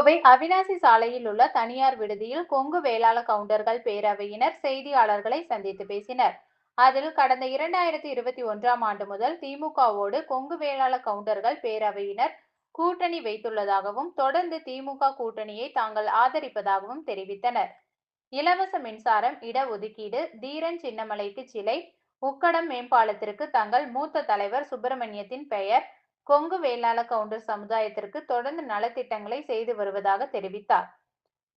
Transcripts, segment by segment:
கோவை அவிநாசி சாலையில் உள்ள தனியார் விடுதியில் கொங்கு வேளாள கவுண்டர்கள் பேரவையினர் செய்தியாளர்களை சந்தித்து பேசினர். அதில் கடந்த 2021ஆம் ஆண்டு முதல் திமுகவோடு கொங்கு வேளாள கவுண்டர்கள் பேரவையினர் கூட்டணி வைத்துள்ளதாகவும், தொடர்ந்து திமுக கூட்டணியை தாங்கள் ஆதரிப்பதாகவும் தெரிவித்தனர். இலவச மின்சாரம், இடஒதுக்கீடு, தீரன் சின்னமலைக்கு சிலை, உக்கடம் மேம்பாலத்திற்கு தங்கள் மூத்த தலைவர் சுப்பிரமணியத்தின் பெயர், கொங்கு வேளாள கவுண்டர் சமுதாயத்திற்கு தொடர்ந்து நலத்திட்டங்களை செய்து வருவதாக தெரிவித்தார்.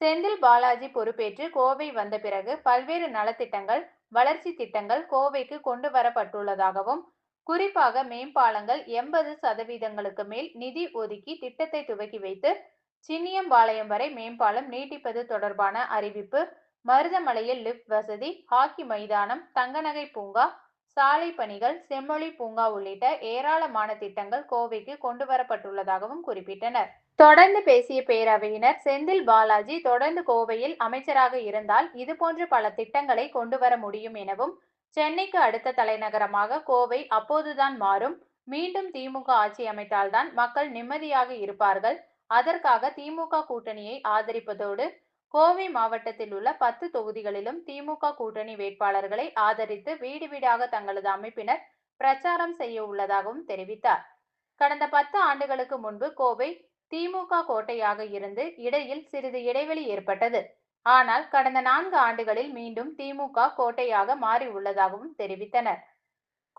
செந்தில் பாலாஜி பொறுப்பேற்று கோவை வந்த பிறகு பல்வேறு நலத்திட்டங்கள், வளர்ச்சி திட்டங்கள் கோவைக்கு கொண்டு வரப்பட்டுள்ளதாகவும், குறிப்பாக மேம்பாலங்கள் 80% மேல் நிதி ஒதுக்கி திட்டத்தை துவக்கி வைத்து, சின்னியம்பாளையம் வரை மேம்பாலம் நீட்டிப்பது தொடர்பான அறிவிப்பு, மருதமலையில் லிப்ட் வசதி, ஹாக்கி மைதானம், தங்கநகை பூங்கா, சாலை பணிகள், செம்மொழி பூங்கா உள்ளிட்ட ஏராளமான திட்டங்கள் கோவைக்கு கொண்டு வரப்பட்டுள்ளதாகவும் குறிப்பிட்டனர். தொடர்ந்து பேசிய பேரவையினர், செந்தில் பாலாஜி தொடர்ந்து கோவையில் அமைச்சராக இருந்தால் இதுபோன்ற பல திட்டங்களை கொண்டு வர முடியும் எனவும், சென்னைக்கு அடுத்த தலைநகரமாக கோவை அப்போதுதான் மாறும். மீண்டும் திமுக ஆட்சி அமைத்தால்தான் மக்கள் நிம்மதியாக இருப்பார்கள். அதற்காக திமுக கூட்டணியை ஆதரிப்பதோடு, கோவை மாவட்டத்தில் உள்ள 10 தொகுதிகளிலும் திமுக கூட்டணி வேட்பாளர்களை ஆதரித்து வீடு வீடாக தங்களது அமைப்பினர் பிரச்சாரம் செய்ய உள்ளதாகவும் தெரிவித்தார். கடந்த 10 ஆண்டுகளுக்கு முன்பு கோவை திமுக கோட்டையாக இருந்து இடையில் சிறிது இடைவெளி ஏற்பட்டது. ஆனால் கடந்த 4 ஆண்டுகளில் மீண்டும் திமுக கோட்டையாக மாறி உள்ளதாகவும் தெரிவித்தனர்.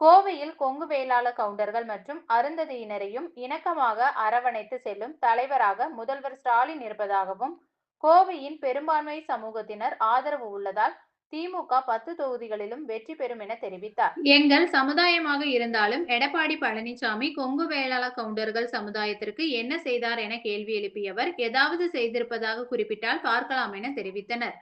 கோவையில் கொங்கு வேளாள கவுண்டர்கள் மற்றும் அருந்ததியினரையும் இணக்கமாக அரவணைத்து செல்லும் தலைவராக முதல்வர் ஸ்டாலின் இருப்பதாகவும், கோவையின் பெரும்பான்மை சமூகத்தினர் ஆதரவு உள்ளதால் திமுக 10 தொகுதிகளிலும் வெற்றி பெறும் என தெரிவித்தார். எங்கள் சமுதாயமாக இருந்தாலும் எடப்பாடி பழனிசாமி கொங்கு வேளாள கவுண்டர்கள் சமுதாயத்திற்கு என்ன செய்தார் என கேள்வி எழுப்பிய அவர், ஏதாவது செய்திருப்பதாக குறிப்பிட்டால் பார்க்கலாம் என தெரிவித்தனர்.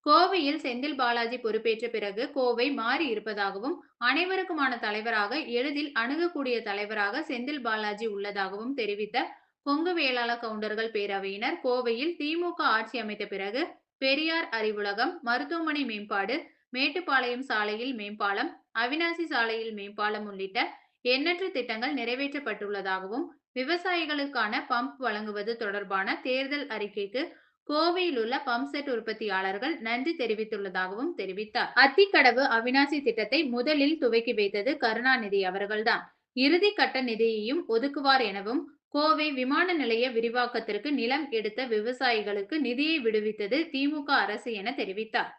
கோவையில் செந்தில் பாலாஜி பொறுப்பேற்ற பிறகு கோவை மாறி இருப்பதாகவும், அனைவருக்குமான தலைவராக, எளிதில் அணுகக்கூடிய தலைவராக செந்தில் பாலாஜி உள்ளதாகவும் தெரிவித்த கொங்கு வேளாள கவுண்டர்கள் பேரவையினர், கோவையில் திமுக ஆட்சி அமைத்த பிறகு பெரியார் அறிவுலகம், மருத்துவமனை மேம்பாடு, மேட்டுப்பாளையம் சாலையில் மேம்பாலம், அவிநாசி சாலையில் மேம்பாலம் உள்ளிட்ட எண்ணற்ற திட்டங்கள் நிறைவேற்றப்பட்டுள்ளதாகவும், விவசாயிகளுக்கான பம்ப் வழங்குவது தொடர்பான தேர்தல் அறிக்கைக்கு கோவையில் உள்ள பம்ப் செட் உற்பத்தியாளர்கள் நன்றி தெரிவித்துள்ளதாகவும் தெரிவித்தார். அத்திக்கடவு அவிநாசி திட்டத்தை முதலில் துவக்கி வைத்தது கருணாநிதி அவர்கள்தான். இறுதி கட்ட நிதியையும் ஒதுக்குவார் எனவும், கோவை விமான நிலைய விரிவாக்கத்திற்கு நிலம் எடுத்த விவசாயிகளுக்கு நிதியை விடுவித்தது திமுக அரசு என தெரிவித்தார்.